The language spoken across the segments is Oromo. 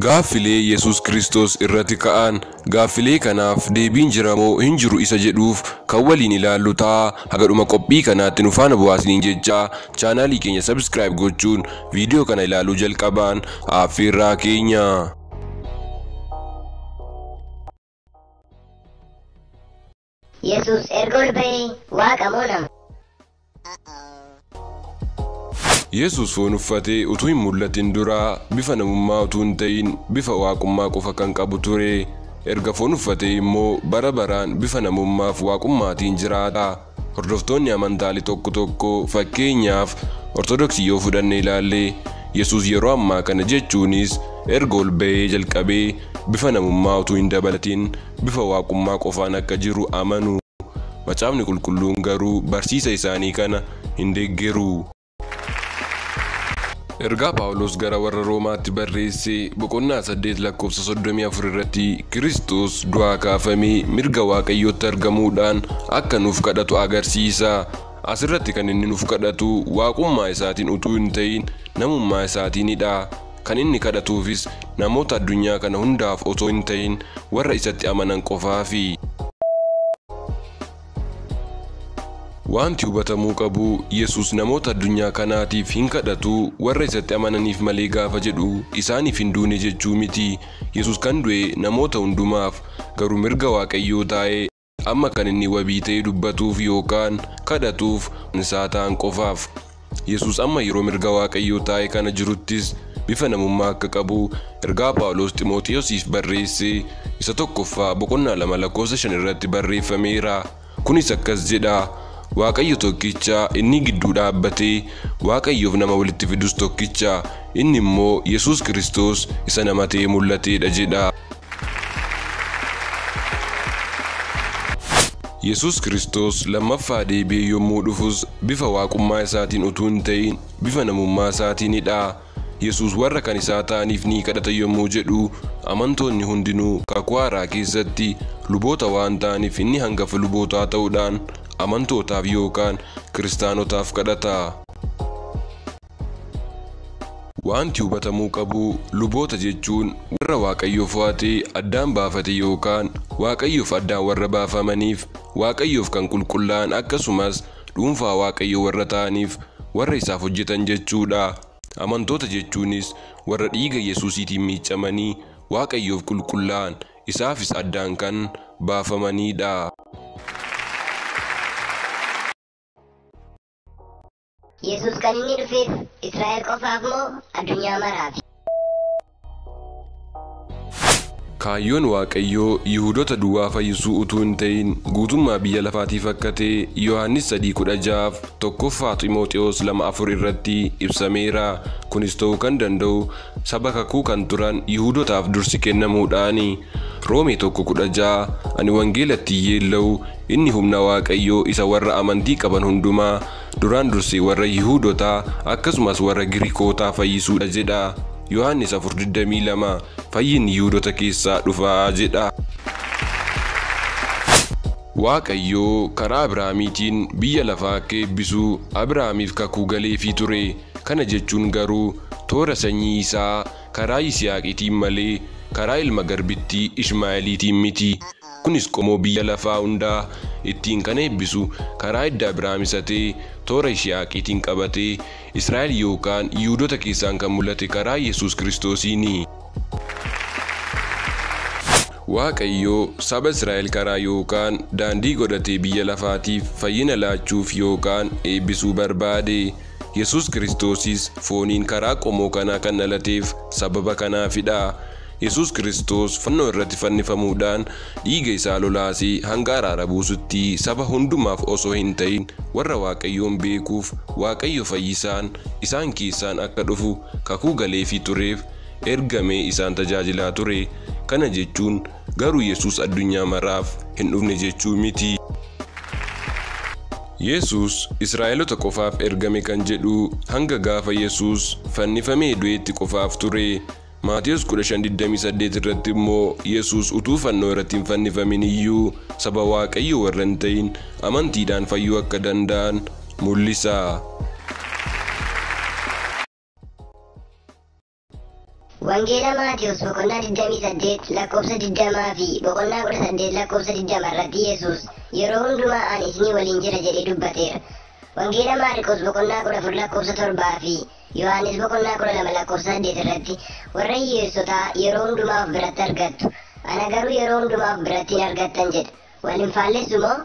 Gaaffilee Yesus Kiristoos irratti ka'an gaaffilee kanaaf deebiin jiramoo hin jiru isa jedhuuf kan waliin ilaallu ta'a. Hagadhuma qophii kanaatti nu faana bu'aasniin jecha chaanaalii keenya subscribe gochuun viidiyoo kana ilaaluu jalqabaan affeerraa keenya. Yesus ergol ba'ee waaqa moo nama? Yesus foon uffatee utuu hin mul'atin dura bifa namummaa utuu hin ta'in bifa waaqummaa qofa kan qabu ture. Erga foon uffatee immoo bara baraan bifa namummaaf waaqummaatiin jiraata. Hordoftoonni amantaalee tokko tokko fakkeenyaaf Ortodoksii yoo fudhanne ilaalle Yesus yeroo ammaa kana jechuunis erga ol ba'ee jalqabee bifa namummaa utuu hin dabalatin bifa waaqummaa qofaan akka jiru amanu. Macaafni qulqulluun garuu barsiisa isaanii kana hin deeggeru. Ergaa Phaawulos gara warra Roomaatti barreesse boqonnaa 8 lakkoofsa 34 irratti Kiristoos du'aa kaafamee mirga Waaqayyootti argamuudhaan akka nuuf kadhatu agarsiisa. Asirratti kan inni nuuf kadhatu waaqummaa isaatiin utuu hin ta'in namummaa isaatiinidha. Kan inni kadhatuufis namoota addunyaa kana hundaaf otoo hin ta'in warra isatti amanan qofaafi. Wanti hubatamuu qabu Yesus namoota addunyaa kanaatiif hin kadhatu warra isatti amananiif malee gaafa jedhu isaaniif hin duune jechuu miti. Yesus kan du'e namoota hundumaaf garuu mirga Waaqayyoo taa'ee amma kan inni wabii ta'ee dubbatuuf yookaan kadhatuuf isaa ta'an qofaaf. Yesus amma yeroo mirga Waaqayyoo taa'ee kana jiruttis bifa namummaa akka qabu ergaa Phaawulos Ximootiyoosiif barreesse isa tokkoffaa boqonnaa 2 lakkoofsa 5 irratti barreeffameera. Kunis akkas jedha: Waaqayyo tokkicha inni gidduu dhaabbatee Waaqayyoof nama walitti fidus tokkicha inni immoo Yesus Kiristoos isa nama ta'ee mul'ateedha jedha. Yesus Kiristoos lammaffaa deebi'ee yommuu dhufus bifa waaqummaa isaatiin utuu hin ta'in bifa namummaa isaatiinidha. Yesus warra kan isaa ta'aniif ni kadhata yommuu jedhu amantoonni hundinuu kakuu haaraa keessatti luboota waan ta'aniif inni hangafa lubootaa ta'uudhaan amantootaaf yookaan kiristaanotaaf kadhata. Wanti hubatamuu qabu luboota jechuun warra Waaqayyoof waatee addaan baafate yookaan Waaqayyoof addaan warra baafamaniif Waaqayyoof kan qulqullaa'an akkasumas dhuunfaa Waaqayyoo warra ta'aniif warra isaaf hojjetan jechuudha. Amantoota jechuunis warra dhiiga Yesuusiitiin miicamanii Waaqayyoof qulqullaa'an isaafis addaan kan baafamanidha. Yesus kan inni dhufeef Israa'el qofaaf moo addunyaa maraaf? Kaayyoon Waaqayyoo Yihuudoota duwwaa fayyisuu utuu hin ta'in guutummaa biyya lafaatiif akka ta'e Yohaannis 3:16 tokkoffaa Ximootiyoos 2:4 irratti ibsameera. Kunis ta'uu kan danda'u saba kakuu kan turan Yihuudootaaf dursi kennamuudhaani. Roomee 1:16 ani wangeelatti yeella'u inni humna Waaqayyoo isa warra amantii qaban hundumaa duraan dursee warra Yihuudotaa akkasumas warra Giriikootaa fayyisuudha jedha. Yohaannis 4:22 fayyinni Yihuudoota keessaa dhufaa jedha. Waaqayyoo karaa Abrahaamiitiin biyya lafaa akka eebbisu Abrahaamiif kakuu galeefii ture. Kana jechuun garuu toora sanyii isaa karaa Yisihaaqiitiin malee karaa ilma garbittii Ishmaa'eeliitiin miti. Kunis qomoo biyya lafaa hundaa ittiin kan eebbisu karaa hidda Abrahaam isa ta'e toora Yisihaaqiitiin qabatee Israa'el yookaan Yihuudoota keessaan kan mul'ate karaa Yesus Kiristoosiini. Waaqayyoo saba Israa'el karaa yookaan daandii godhatee biyya lafaatiif fayyina laachuuf yookaan eebbisuu barbaade. Yesus Kiristoosis fooniin karaa qomoo kanaa kan dhalateef sababa kanaafidha. Yesus Kiristoos fannoo irratti fannifamuudhaan dhiiga isaa lolaasee hanga araara buusutti saba hundumaaf osoo hin ta'in warra Waaqayyoon beekuuf Waaqayyo fayyisaan isaan keessaan akka dhufu kakuu galeefii tureef ergamee isaan tajaajilaa ture. Kana jechuun garuu Yesus addunyaa maraaf hin dhufne jechuu miti. Yesus Israa'eloota qofaaf ergame kan jedhu hanga gaafa Yesus fannifamee du'eetti qofaaf ture. Maatiyos 15:28 irratti immoo Yesus utuu fannoo irratti hin fannifamin iyyuu saba Waaqayyoo warra hin ta'in amantiidhaan fayyuu akka danda'an mul'isa. Wangeela Maatiyus boqonnaa 28 lakkoofsa 20 fi boqonnaa 18 lakkoofsa 20 irratti Yesuus yeroo hundumaa ani isinii waliin jira jedhee dubbateera. Wangeela Maarqos boqonnaa 14 lakkoofsa 7 fi Yohaannis boqonnaa 12 lakkoofsa 8 irratti warra hiyyeessotaa yeroo hundumaa of biratti argattu. Ana garuu yeroo hundumaa of biratti hin argattan jedha. Wal hin faallessu moo?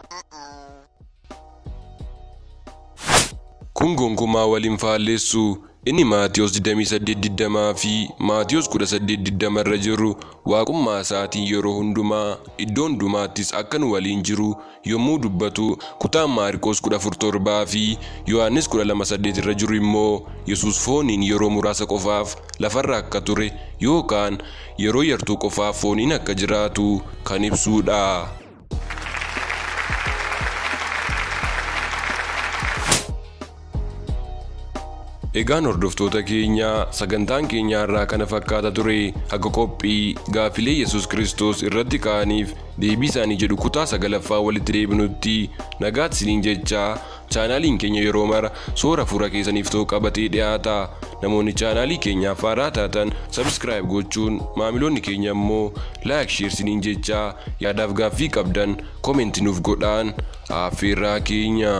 Kun gonkumaa wal hin faallessu. Inni Maatiyos 28:20 fi Maatiyos 18:20 irra jiru waaqummaa isaatiin yeroo hundumaa iddoo hundumaattis akka nu waliin jiru yommuu dubbatu, kutaan Maarqos 14:7 fi Yohaannis 12:8 irra jiru immoo Yesuus fooniin yeroo muraasa qofaaf lafarra akka ture yookaan yeroo yartuu qofaaf fooniin akka jiraatu kan ibsuudha. Egaan hordoftoota keenya sagantaan keenya irraa kana fakkaata ture. Haga qophii gaafilee Yesuus Kiristoos irratti ka'aniif deebii isaanii jedhu kutaa 9ffaa walitti deebinutti nagaatti isiniin jechaa chaanaaliin keenya yeroo mara soora fuura keessaniif ta'u qabatee dhiyaata. Namoonni chaanaalii keenyaaf haaraa taatan subscribe gochuun maamiloonni keenya immoo like share isiniin jechaa yaadaaf gaaffii qabdan comment nuuf godhaan affeerraa keenya.